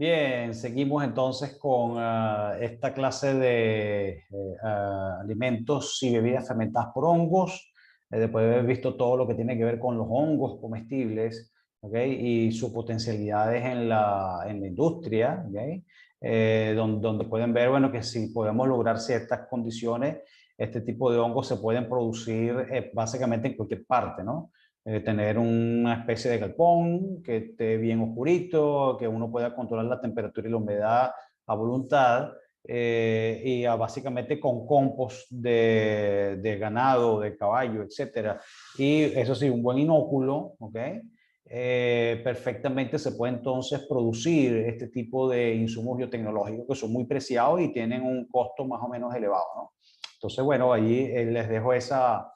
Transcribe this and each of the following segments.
Bien, seguimos entonces con esta clase de alimentos y bebidas fermentadas por hongos. Después de haber visto todo lo que tiene que ver con los hongos comestibles, ¿ok? Y sus potencialidades en la industria, ¿ok? Donde pueden ver, bueno, que si podemos lograr ciertas condiciones, este tipo de hongos se pueden producir básicamente en cualquier parte, ¿no? Tener una especie de galpón que esté bien oscurito, que uno pueda controlar la temperatura y la humedad a voluntad, básicamente con compost de ganado, de caballo, etcétera. Y eso sí, un buen inóculo, ¿ok? Perfectamente se puede entonces producir este tipo de insumos biotecnológicos que son muy preciados y tienen un costo más o menos elevado, ¿no? Entonces, bueno, allí les dejo esa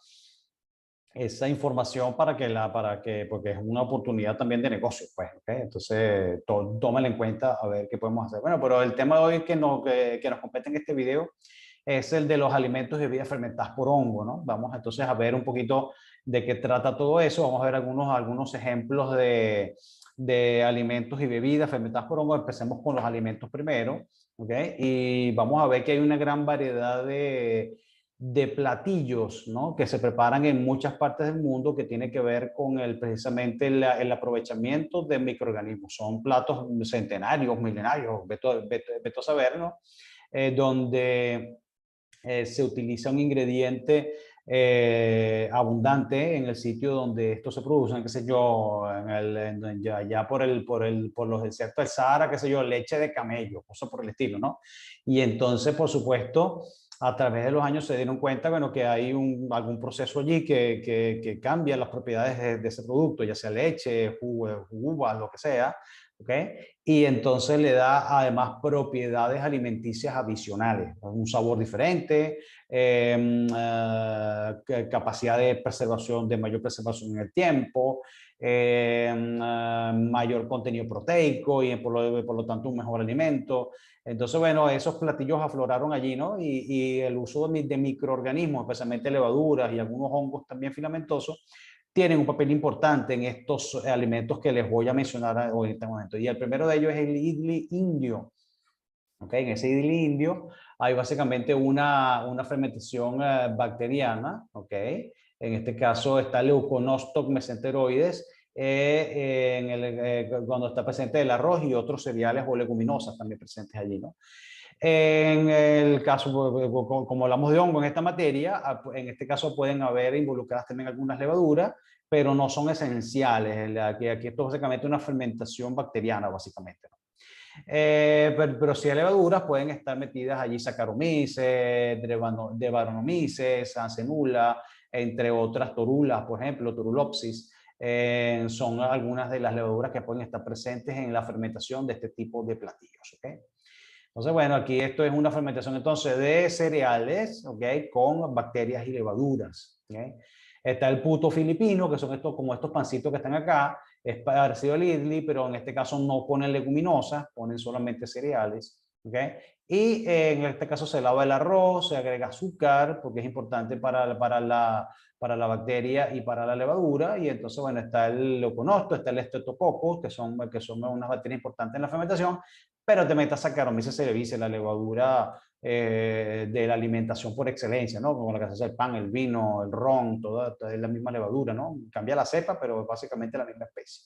información porque es una oportunidad también de negocio, pues, ¿ok? Entonces, tómala en cuenta a ver qué podemos hacer. Bueno, pero el tema de hoy que nos compete en este video es el de los alimentos y bebidas fermentadas por hongo, ¿no? Vamos entonces a ver un poquito de qué trata todo eso. Vamos a ver algunos ejemplos de alimentos y bebidas fermentadas por hongo. Empecemos con los alimentos primero, ¿ok? Y vamos a ver que hay una gran variedad de platillos, ¿no? Que se preparan en muchas partes del mundo que tiene que ver con precisamente el aprovechamiento de microorganismos. Son platos centenarios, milenarios, veto a saber, ¿no? Donde se utiliza un ingrediente abundante en el sitio donde esto se produce, qué sé yo, allá por los desiertos del Sahara, qué sé yo, leche de camello, cosas por el estilo, ¿no? Y entonces, por supuesto, a través de los años se dieron cuenta, bueno, que hay algún proceso allí que cambia las propiedades de ese producto, ya sea leche, uvas, lo que sea, ¿ok? Y entonces le da además propiedades alimenticias adicionales, un sabor diferente, capacidad de preservación, de mayor preservación en el tiempo, mayor contenido proteico y por lo tanto un mejor alimento. Entonces, bueno, esos platillos afloraron allí, ¿no? Y el uso de microorganismos, especialmente levaduras y algunos hongos también filamentosos, tienen un papel importante en estos alimentos que les voy a mencionar hoy en este momento. Y el primero de ellos es el idli indio. ¿Okay? En ese idli indio hay básicamente una fermentación bacteriana, ¿okay? En este caso está el Leuconostoc mesenteroides, cuando está presente el arroz y otros cereales o leguminosas también presentes allí, ¿no? En el caso, como hablamos de hongo en esta materia, en este caso pueden haber involucradas también algunas levaduras, pero no son esenciales. Aquí esto es básicamente una fermentación bacteriana, básicamente, ¿no? Pero sí, levaduras pueden estar metidas allí Saccharomyces, Brettanomyces, Sansenula, entre otras torulas, por ejemplo, Turulopsis. Son algunas de las levaduras que pueden estar presentes en la fermentación de este tipo de platillos, ¿ok? Entonces, bueno, aquí esto es una fermentación entonces de cereales, ¿ok? Con bacterias y levaduras, ¿ok? Está el puto filipino, que son estos, como estos pancitos que están acá, es parecido al idli, pero en este caso no ponen leguminosas, ponen solamente cereales, ¿ok? Y en este caso se lava el arroz, se agrega azúcar, porque es importante para la bacteria y para la levadura, y entonces, bueno, está el leuconosto, está el streptococcus, que son unas bacterias importantes en la fermentación, pero te metas Saccharomyces cerevisiae, la levadura de la alimentación por excelencia, ¿no? Como la que se hace el pan, el vino, el ron, toda es la misma levadura, ¿no? Cambia la cepa, pero es básicamente la misma especie.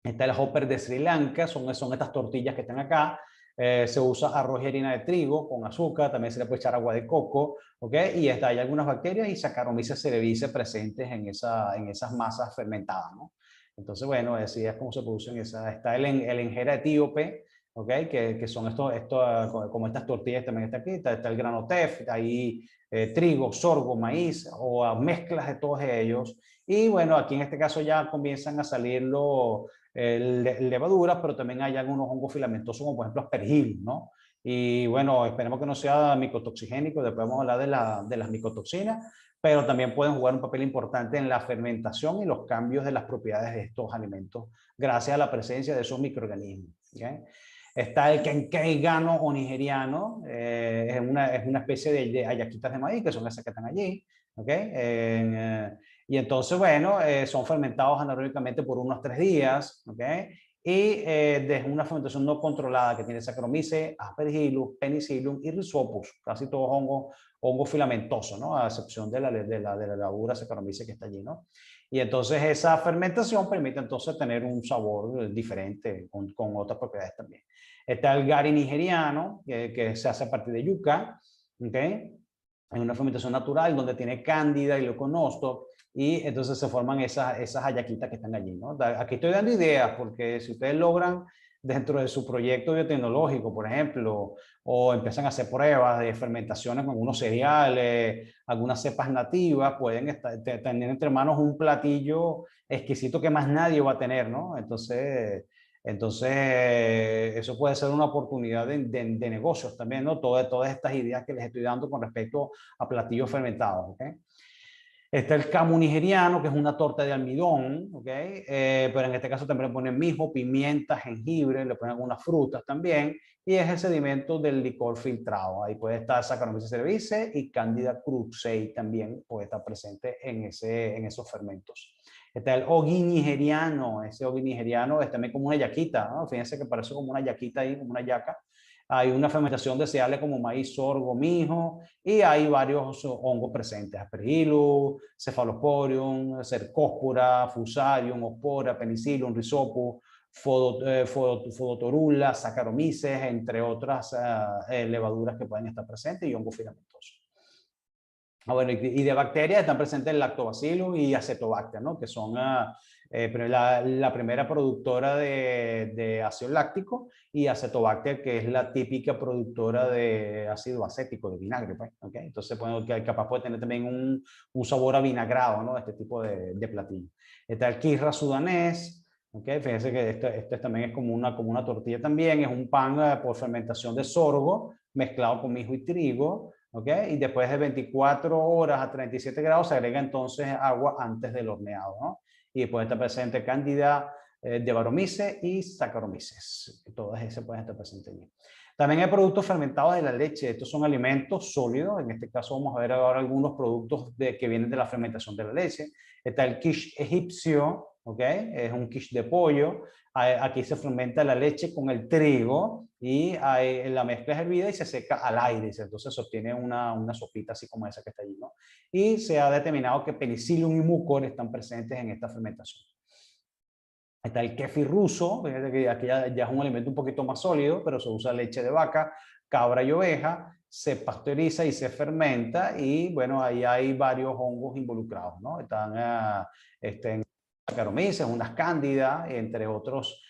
Está el hopper de Sri Lanka, son estas tortillas que están acá. Se usa arroz y harina de trigo con azúcar, también se le puede echar agua de coco, ¿ok? Y hay algunas bacterias y Saccharomyces cerevisiae presentes en esas masas fermentadas, ¿no? Entonces, bueno, así es como se producen esas. Está el enjera etíope, ¿ok? Que son como estas tortillas también está aquí. Está el grano tef, ahí trigo, sorgo, maíz o mezclas de todos ellos. Y bueno, aquí en este caso ya comienzan a salir levaduras, pero también hay algunos hongos filamentosos, como por ejemplo aspergil, ¿no? Y bueno, esperemos que no sea micotoxigénico, después vamos a hablar de las micotoxinas, pero también pueden jugar un papel importante en la fermentación y los cambios de las propiedades de estos alimentos, gracias a la presencia de esos microorganismos, ¿okay? Está el kenkey gano o nigeriano, es una especie de hallaquitas de maíz, que son esas que están allí, ¿okay? Y entonces, bueno, son fermentados anaeróbicamente por unos 3 días, ¿ok? Y desde una fermentación no controlada que tiene Saccharomyces, Aspergillus, Penicillium y Rhizopus, casi todos hongos filamentosos, ¿no? A excepción de la levadura Saccharomyces que está allí, ¿no? Y entonces esa fermentación permite entonces tener un sabor diferente con otras propiedades también. Está el gari nigeriano, que se hace a partir de yuca, ¿ok? Hay una fermentación natural donde tiene cándida y leuconosto, y entonces se forman esas hallaquitas que están allí, ¿no? Aquí estoy dando ideas porque si ustedes logran dentro de su proyecto biotecnológico, por ejemplo, o empiezan a hacer pruebas de fermentaciones con algunos cereales, algunas cepas nativas, pueden tener entre manos un platillo exquisito que más nadie va a tener, ¿no? Entonces, eso puede ser una oportunidad de negocios también, ¿no? Todas estas ideas que les estoy dando con respecto a platillos fermentados, ¿ok? Está el camu nigeriano, que es una torta de almidón, ¿ok? Pero en este caso también le ponen mijo, pimienta, jengibre, le ponen algunas frutas también, y es el sedimento del licor filtrado. Ahí puede estar Saccharomyces cerevisiae y Candida krusei también puede estar presente en esos fermentos. Está el ogi nigeriano, ese ogi nigeriano es también como una yaquita, ¿no? Fíjense que parece como una yaquita ahí, como una yaca. Hay una fermentación de cereales como maíz, sorgo, mijo, y hay varios hongos presentes: Aspergillus, Cephalosporium, Cercospora, Fusarium, Ospora, Penicillium, Rhizopus, Phodotorula, Saccharomyces, entre otras levaduras que pueden estar presentes, y hongos filamentosos. Bueno, y de bacterias están presentes el Lactobacillus y Acetobacter, ¿no? Que son la primera productora de ácido láctico, y Acetobacter, que es la típica productora de ácido acético, de vinagre, pues, ¿okay? Entonces, bueno, capaz puede tener también un sabor avinagrado, ¿no? Este tipo de platillo. Está el Kisra sudanés, ¿okay? Fíjense que este también es como una tortilla también, es un pan por fermentación de sorgo mezclado con mijo y trigo. ¿Okay? Y después de 24 horas a 37 grados se agrega entonces agua antes del horneado, ¿no? Y después está presente Cándida de Baromyces y Saccharomyces. Todas esas pueden estar presentes allí. También hay productos fermentados de la leche. Estos son alimentos sólidos. En este caso vamos a ver ahora algunos productos que vienen de la fermentación de la leche. Está el quiche egipcio, ¿ok? Es un quiche de pollo. Aquí se fermenta la leche con el trigo, y la mezcla es hervida y se seca al aire. Entonces se obtiene una sopita así como esa que está allí, ¿no? Y se ha determinado que Penicillium y Mucor están presentes en esta fermentación. Está el kefir ruso, fíjate que aquí ya es un alimento un poquito más sólido, pero se usa leche de vaca, cabra y oveja, se pasteuriza y se fermenta, y bueno, ahí hay varios hongos involucrados, ¿no? Están Saccharomyces, unas cándidas, entre otros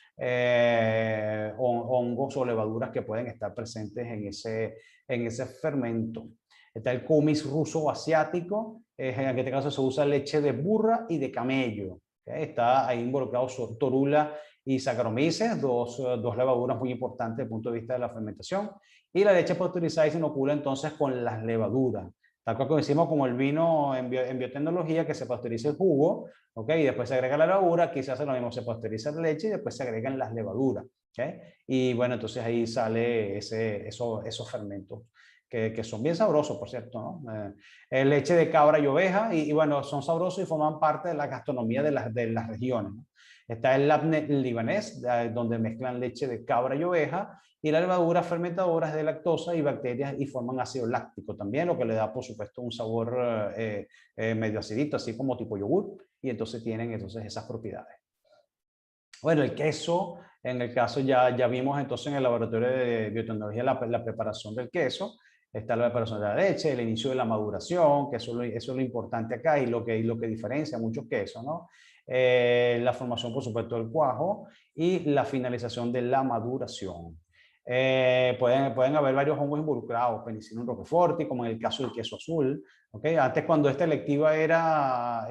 hongos o levaduras que pueden estar presentes en ese fermento. Está el kumis ruso o asiático, en este caso se usa leche de burra y de camello. ¿Okay? Está ahí involucrado torula y Saccharomyces, dos levaduras muy importantes desde el punto de vista de la fermentación. Y la leche pasteurizada se inocula entonces con las levaduras. Tal cual como decimos, como el vino en biotecnología, que se pasteuriza el jugo, ¿okay? Y después se agrega la levadura. Aquí se hace lo mismo, se pasteuriza la leche y después se agregan las levaduras. ¿Okay? Y bueno, entonces ahí sale esos fermentos que son bien sabrosos, por cierto, ¿no? Leche de cabra y oveja, y bueno, son sabrosos y forman parte de la gastronomía de las regiones, ¿no? Está el labne libanés, donde mezclan leche de cabra y oveja, y la levadura fermentadora es de lactosa y bacterias, y forman ácido láctico también, lo que le da, por supuesto, un sabor medio acidito, así como tipo yogur, y entonces tienen esas propiedades. Bueno, el queso, en el caso ya vimos entonces en el laboratorio de biotecnología la preparación del queso. Está la preparación de la leche, el inicio de la maduración, que eso es lo importante acá, y lo que diferencia muchos quesos, ¿no? La formación, por supuesto, del cuajo, y la finalización de la maduración. Pueden haber varios hongos involucrados, Penicillium roqueforti, como en el caso del queso azul. ¿Okay? Antes, cuando esta electiva era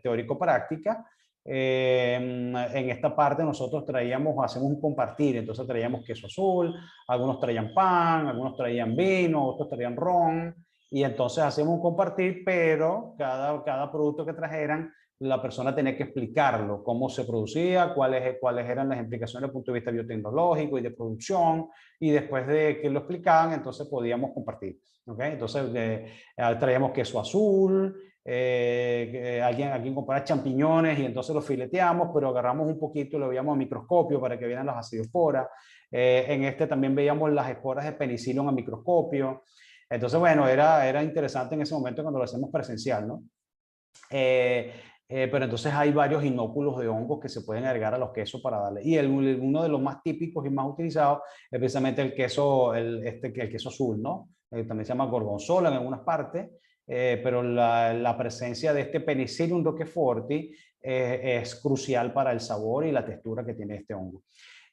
teórico-práctica, en esta parte nosotros hacemos un compartir. Entonces traíamos queso azul, algunos traían pan, algunos traían vino, otros traían ron, y entonces hacemos un compartir, pero cada producto que trajeran, la persona tenía que explicarlo, cómo se producía, cuáles eran las implicaciones desde el punto de vista biotecnológico y de producción, y después de que lo explicaban, entonces podíamos compartir. ¿Okay? Entonces traíamos queso azul, alguien compara champiñones y entonces los fileteamos, pero agarramos un poquito y lo veíamos a microscopio para que vieran las acidiosporas. En este también veíamos las esporas de penicillium a microscopio. Entonces, bueno, era interesante en ese momento cuando lo hacemos presencial, ¿no? Pero entonces hay varios inóculos de hongos que se pueden agregar a los quesos para darle. Y uno de los más típicos y más utilizados es precisamente el queso, el queso azul, ¿no? También se llama gorgonzola en algunas partes, pero la presencia de este Penicillium roqueforti es crucial para el sabor y la textura que tiene este hongo.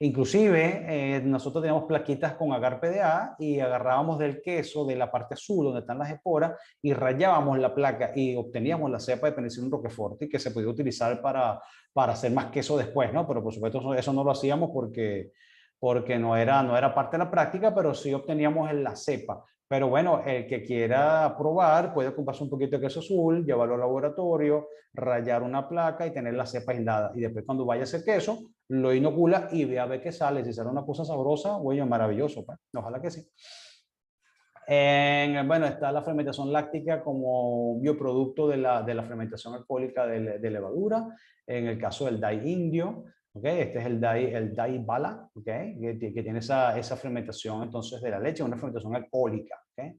Inclusive, nosotros teníamos plaquitas con agar PDA y agarrábamos del queso de la parte azul donde están las esporas y rayábamos la placa y obteníamos la cepa de Penicillium roqueforti que se podía utilizar para hacer más queso después, ¿no? Pero por supuesto eso no lo hacíamos porque no era parte de la práctica, pero sí obteníamos la cepa. Pero bueno, el que quiera probar puede comprarse un poquito de queso azul, llevarlo al laboratorio, rayar una placa y tener la cepa aislada. Y después cuando vaya a hacer queso, lo inocula y ve a ver qué sale. Si sale una cosa sabrosa, bueno, maravilloso. Pues. Ojalá que sí. Bueno, está la fermentación láctica como bioproducto de la fermentación alcohólica de levadura. En el caso del DAI indio, ¿okay? Este es el DAI bala, ¿okay? que tiene esa fermentación entonces de la leche, una fermentación alcohólica. ¿Okay?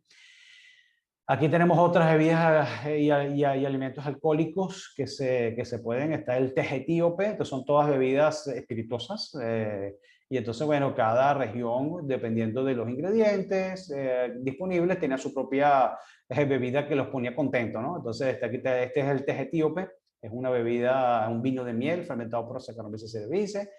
Aquí tenemos otras bebidas y alimentos alcohólicos que se pueden. Está el té etíope, que son todas bebidas espirituosas. Y entonces, bueno, cada región, dependiendo de los ingredientes disponibles, tenía su propia bebida que los ponía contentos, ¿no? Entonces, este es el té etíope. Es una bebida, un vino de miel fermentado por Saccharomyces cerevisiae.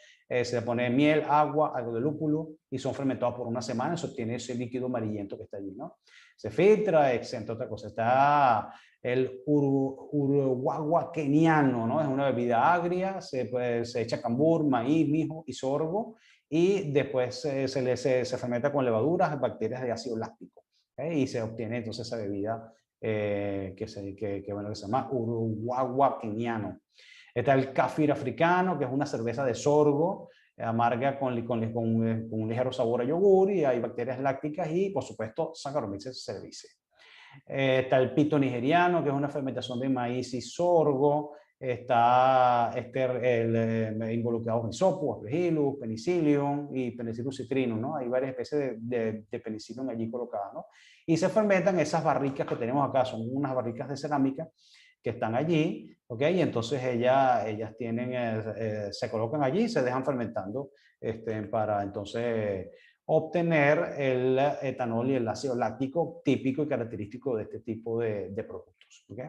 Se le pone miel, agua, algo de lúpulo y son fermentados por una semana. Eso tiene ese líquido amarillento que está allí, ¿no? Se filtra, exento otra cosa. Está el uruguagua keniano, ¿no? Es una bebida agria, se echa cambur, maíz, mijo y sorgo y después se fermenta con levaduras, bacterias de ácido láctico. ¿Okay? Y se obtiene entonces esa bebida que se llama uruguagua keniano. Está el kafir africano, que es una cerveza de sorgo, amarga con un ligero sabor a yogur y hay bacterias lácticas y, por supuesto, Saccharomyces cerevisiae. Está el pito nigeriano, que es una fermentación de maíz y sorgo. Está involucrado en hisopo, aspergillus, penicillium y penicillium citrinum, ¿no? Hay varias especies de penicillium allí colocadas, ¿no? Y se fermentan esas barricas que tenemos acá, son unas barricas de cerámica que están allí, ¿ok? Y entonces ellas se colocan allí y se dejan fermentando para entonces obtener el etanol y el ácido láctico típico y característico de este tipo de productos, ¿ok?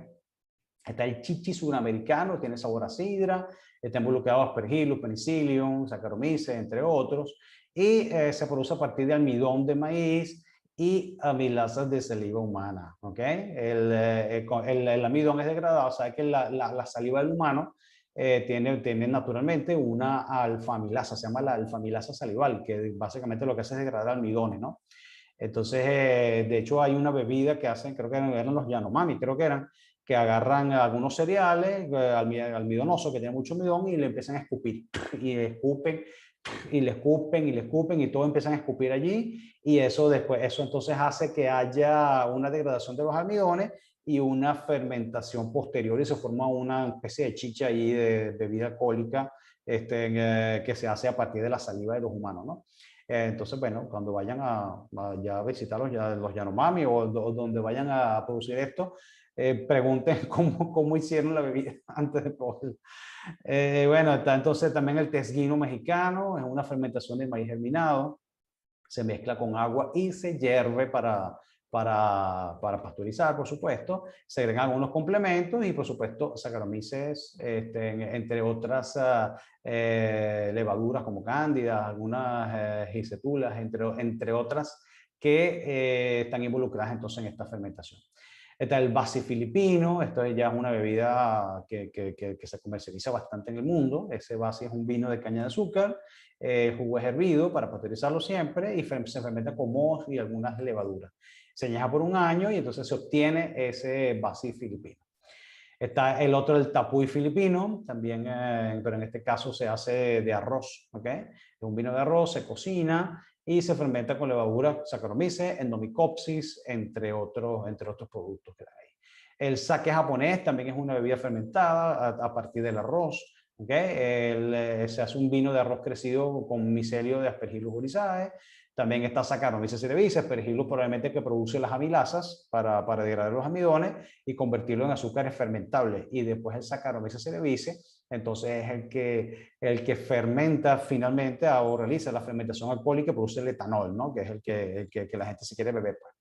Está el chichi sudamericano, tiene sabor a sidra, está involucrado aspergillus, penicillium, Saccharomyces, entre otros, y se produce a partir de almidón de maíz y amilasas de saliva humana. ¿Okay? El almidón es degradado, o sea que la saliva del humano tiene naturalmente una alfa-amilasa, se llama la alfa-amilasa salival, que básicamente lo que hace es degradar almidones, ¿no? Entonces, de hecho, hay una bebida que hacen, creo que eran los Yanomami, creo que eran, que agarran algunos cereales almidonosos que tienen mucho almidón y le empiezan a escupir. Y escupen y le escupen y le escupen y todo empiezan a escupir allí y eso entonces hace que haya una degradación de los almidones y una fermentación posterior y se forma una especie de chicha ahí de bebida alcohólica que se hace a partir de la saliva de los humanos, ¿no? Entonces, bueno, cuando vayan a visitar los Yanomami o donde vayan a producir esto, pregunten cómo hicieron la bebida antes de probarla. Bueno, está entonces también el tesguino mexicano, es una fermentación de maíz germinado, se mezcla con agua y se hierve para pasteurizar, por supuesto. Se agregan algunos complementos y, por supuesto, Saccharomyces, entre otras levaduras como cándida, algunas gisetulas, entre otras, que están involucradas entonces en esta fermentación. Está el basi filipino, esto ya es una bebida que se comercializa bastante en el mundo. Ese basi es un vino de caña de azúcar, el jugo es hervido para pasteurizarlo siempre y se fermenta con moho y algunas levaduras. Se añeja por un año y entonces se obtiene ese basi filipino. Está el otro, el tapuy filipino, también, pero en este caso se hace de arroz, ¿ok? Es un vino de arroz, se cocina y se fermenta con levadura Saccharomyces, Endomycopsis, entre otros productos que hay. El sake japonés también es una bebida fermentada a partir del arroz. ¿Okay? Se hace un vino de arroz crecido con micelio de Aspergillus oryzae. También está Saccharomyces cerevisiae, Aspergillus probablemente que produce las amilasas para degradar los amidones y convertirlo en azúcares fermentables. Y después el Saccharomyces cerevisiae, entonces es el que fermenta finalmente o realiza la fermentación alcohólica y produce el etanol, ¿no? Que es que la gente se quiere beber. Pues.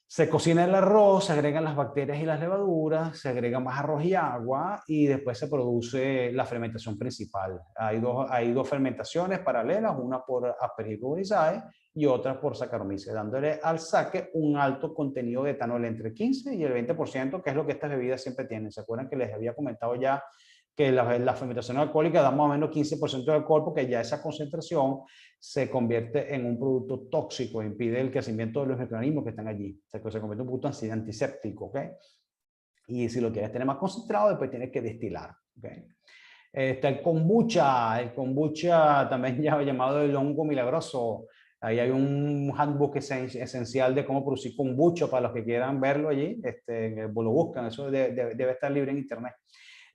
Se cocina el arroz, se agregan las bacterias y las levaduras, se agrega más arroz y agua y después se produce la fermentación principal. Hay dos fermentaciones paralelas, una por Aspergillus oryzae y otra por Saccharomyces, dándole al sake un alto contenido de etanol entre 15 y el 20%, que es lo que estas bebidas siempre tienen. ¿Se acuerdan que les había comentado ya que la fermentación alcohólica da más o menos 15% de alcohol porque ya esa concentración se convierte en un producto tóxico, impide el crecimiento de los microorganismos que están allí. Se convierte en un producto antiséptico, ¿ok? Y si lo quieres tener más concentrado, después tienes que destilar, ¿ok? Está el kombucha también ya llamado el hongo milagroso. Ahí hay un handbook esencial de cómo producir kombucha para los que quieran verlo allí. Lo buscan, eso debe estar libre en internet.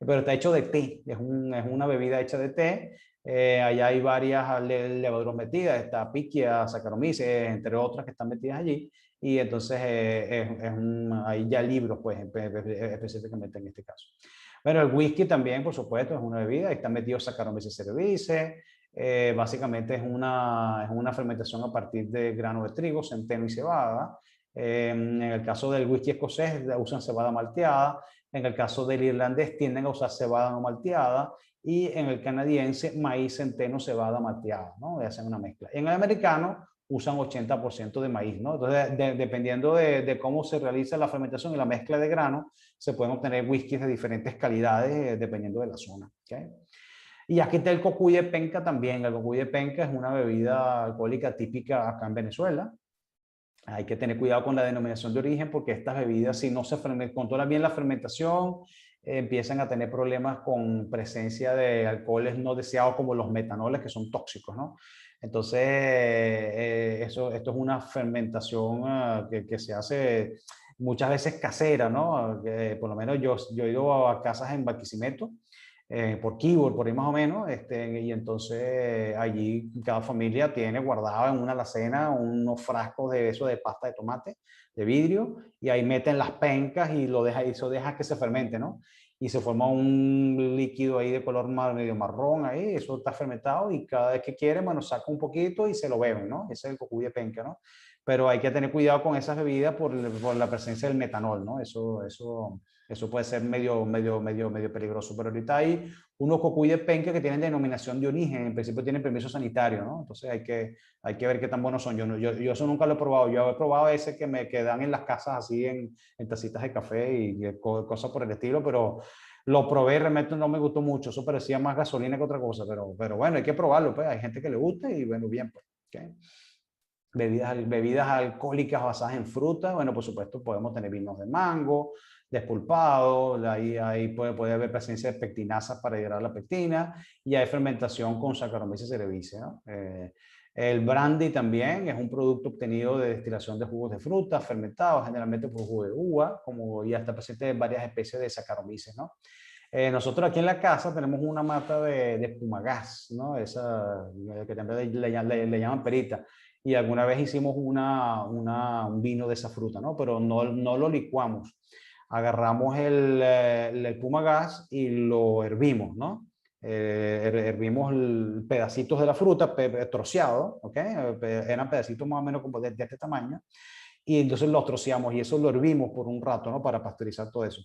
Pero está hecho de té, es una bebida hecha de té. Allá hay varias levaduras metidas, está piquia, Saccharomyces, entre otras que están metidas allí. Y entonces hay ya libros, pues, específicamente en este caso. Bueno, el whisky también, por supuesto, es una bebida, está metido Saccharomyces cerevisiae. Básicamente es una fermentación a partir de grano de trigo, centeno y cebada. En el caso del whisky escocés usan cebada malteada. En el caso del irlandés tienden a usar cebada no malteada y en el canadiense maíz, centeno, cebada malteada, ¿no? Hacen una mezcla. En el americano usan 80% de maíz, ¿no? Entonces, dependiendo de cómo se realiza la fermentación y la mezcla de grano, se pueden obtener whiskies de diferentes calidades dependiendo de la zona, ¿okay? Y aquí está el cocuy de penca también. El cocuy de penca es una bebida alcohólica típica acá en Venezuela. Hay que tener cuidado con la denominación de origen porque estas bebidas, si no se controla bien la fermentación, empiezan a tener problemas con presencia de alcoholes no deseados como los metanoles, que son tóxicos, ¿no? Entonces, esto es una fermentación que se hace muchas veces casera, ¿no? Por lo menos yo he ido a casas en Barquisimeto, por Keyboard, por ahí más o menos, y entonces allí cada familia tiene guardado en una alacena unos frascos de eso de pasta de tomate, de vidrio, y ahí meten las pencas y eso deja que se fermente, ¿no? Y se forma un líquido ahí de color medio marrón ahí, eso está fermentado y cada vez que quieren, bueno, saca un poquito y se lo beben, ¿no? Ese es el cocuy de penca, ¿no? Pero hay que tener cuidado con esas bebidas por la presencia del metanol, ¿no? Eso puede ser medio peligroso. Pero ahorita hay unos cocuy de penca que tienen denominación de origen, en principio tienen permiso sanitario, ¿no? Entonces hay que ver qué tan buenos son. Yo eso nunca lo he probado. Yo he probado ese que me quedan en las casas así en tacitas de café y cosas por el estilo, pero lo probé, realmente no me gustó mucho. Eso parecía más gasolina que otra cosa, pero bueno, hay que probarlo, pues. Hay gente que le gusta y bueno, bien, pues. ¿Okay? Bebidas alcohólicas basadas en fruta, bueno, por supuesto podemos tener vinos de mango, despulpado, ahí puede haber presencia de pectinasas para liberar la pectina y hay fermentación con Saccharomyces cerevisiae, ¿no? El brandy también es un producto obtenido de destilación de jugos de fruta fermentados, generalmente por jugo de uva, como ya está presente en varias especies de Saccharomyces, ¿no? Nosotros aquí en la casa tenemos una mata de espumagás, ¿no? Esa que también le llaman perita. Y alguna vez hicimos un vino de esa fruta, ¿no? Pero no lo licuamos. Agarramos el espumagás y lo hervimos, ¿no? Hervimos pedacitos de la fruta troceados, ¿ok? Eran pedacitos más o menos como de este tamaño. Y entonces los troceamos y eso lo hervimos por un rato, ¿no? Para pasteurizar todo eso.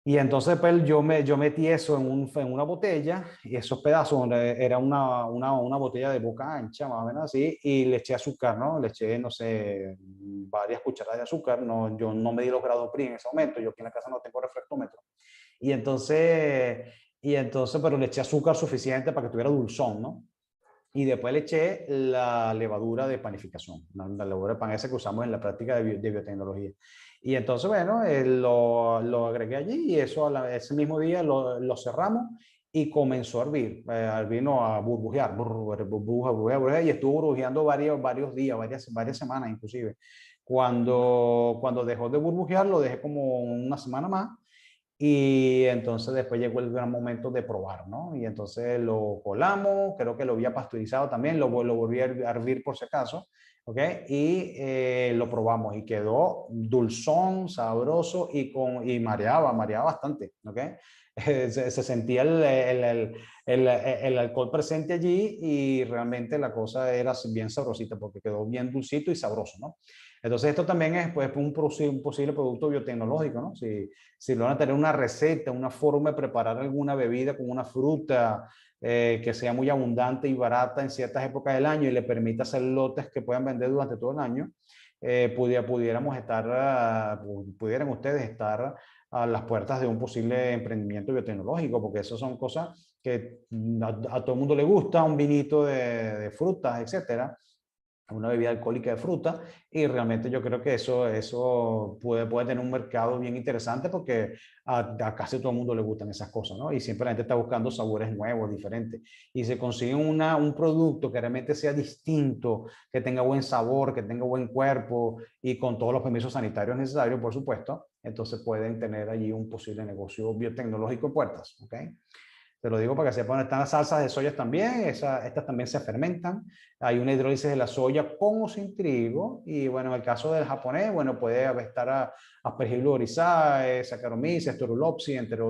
Y entonces pues, yo metí eso en una botella y esos pedazos, era una botella de boca ancha, más o menos así, y le eché azúcar, ¿no? Le eché, no sé, varias cucharadas de azúcar. No, yo no medí los grados PRI en ese momento, yo aquí en la casa no tengo refractómetro. Y entonces, pero le eché azúcar suficiente para que tuviera dulzón, ¿no? Y después le eché la levadura de panificación, la levadura de pan esa que usamos en la práctica de biotecnología. Y entonces, bueno, lo agregué allí y eso ese mismo día lo cerramos y comenzó a hervir, vino a burbujear, burbuja, y estuvo burbujeando varios días, varias semanas inclusive. Cuando dejó de burbujear, lo dejé como una semana más. Y entonces después llegó el gran momento de probar, ¿no? Y entonces lo colamos, creo que lo había pasteurizado también, lo volví a hervir por si acaso, ¿ok? Y lo probamos y quedó dulzón, sabroso y mareaba bastante, ¿ok? Se sentía el alcohol presente allí y realmente la cosa era bien sabrosita porque quedó bien dulcito y sabroso, ¿no? Entonces esto también es pues, un posible producto biotecnológico, ¿no? Si lo van a tener una receta, una forma de preparar alguna bebida con una fruta que sea muy abundante y barata en ciertas épocas del año y le permita hacer lotes que puedan vender durante todo el año, pudieran ustedes estar a las puertas de un posible emprendimiento biotecnológico, porque eso son cosas que a todo el mundo le gusta, un vinito de frutas, etcétera, una bebida alcohólica de fruta, y realmente yo creo que eso puede tener un mercado bien interesante porque a casi todo el mundo le gustan esas cosas, ¿no? Y siempre la gente está buscando sabores nuevos, diferentes. Y se consigue un producto que realmente sea distinto, que tenga buen sabor, que tenga buen cuerpo y con todos los permisos sanitarios necesarios, por supuesto, entonces pueden tener allí un posible negocio biotecnológico en puertas, ¿ok? Te lo digo para que sepan, están las salsas de soya también, estas también se fermentan. Hay una hidrólisis de la soya con o sin trigo. Y bueno, en el caso del japonés, bueno, puede estar Aspergillus oryzae, Saccharomyces, Streptococcus, entre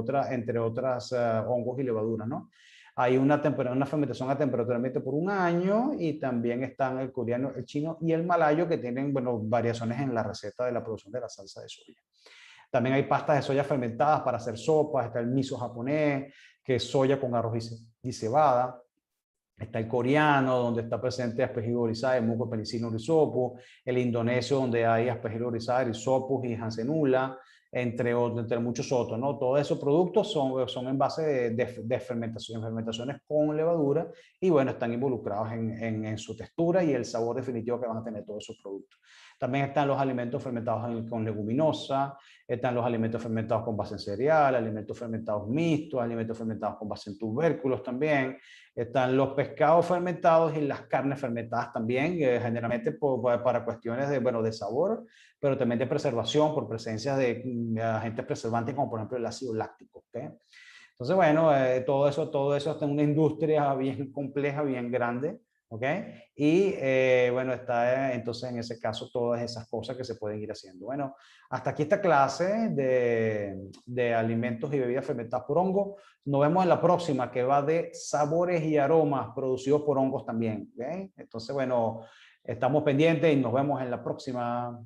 otras hongos y levaduras, ¿no? Hay una fermentación a temperatura ambiente por un año y también están el coreano, el chino y el malayo que tienen, bueno, variaciones en la receta de la producción de la salsa de soya. También hay pastas de soya fermentadas para hacer sopas, está el miso japonés, que es soya con arroz y cebada. Está el coreano, donde está presente Aspergillus oryzae, Mucopenicillin rhizopo, el indonesio, donde hay Aspergillus oryzae, Rhizopus y Hansenula, entre muchos otros, ¿no? Todos esos productos son en base de fermentaciones con levadura y, bueno, están involucrados en su textura y el sabor definitivo que van a tener todos esos productos. También están los alimentos fermentados con leguminosa, están los alimentos fermentados con base en cereal, alimentos fermentados mixtos, alimentos fermentados con base en tubérculos también. Están los pescados fermentados y las carnes fermentadas también, generalmente para cuestiones de sabor, pero también de preservación por presencia de agentes preservantes como por ejemplo el ácido láctico. ¿Okay? Entonces, bueno, todo eso está en una industria bien compleja, bien grande. ¿Ok? Y bueno, está entonces en ese caso todas esas cosas que se pueden ir haciendo. Bueno, hasta aquí esta clase de alimentos y bebidas fermentadas por hongo. Nos vemos en la próxima que va de sabores y aromas producidos por hongos también. ¿Ok? Entonces, bueno, estamos pendientes y nos vemos en la próxima.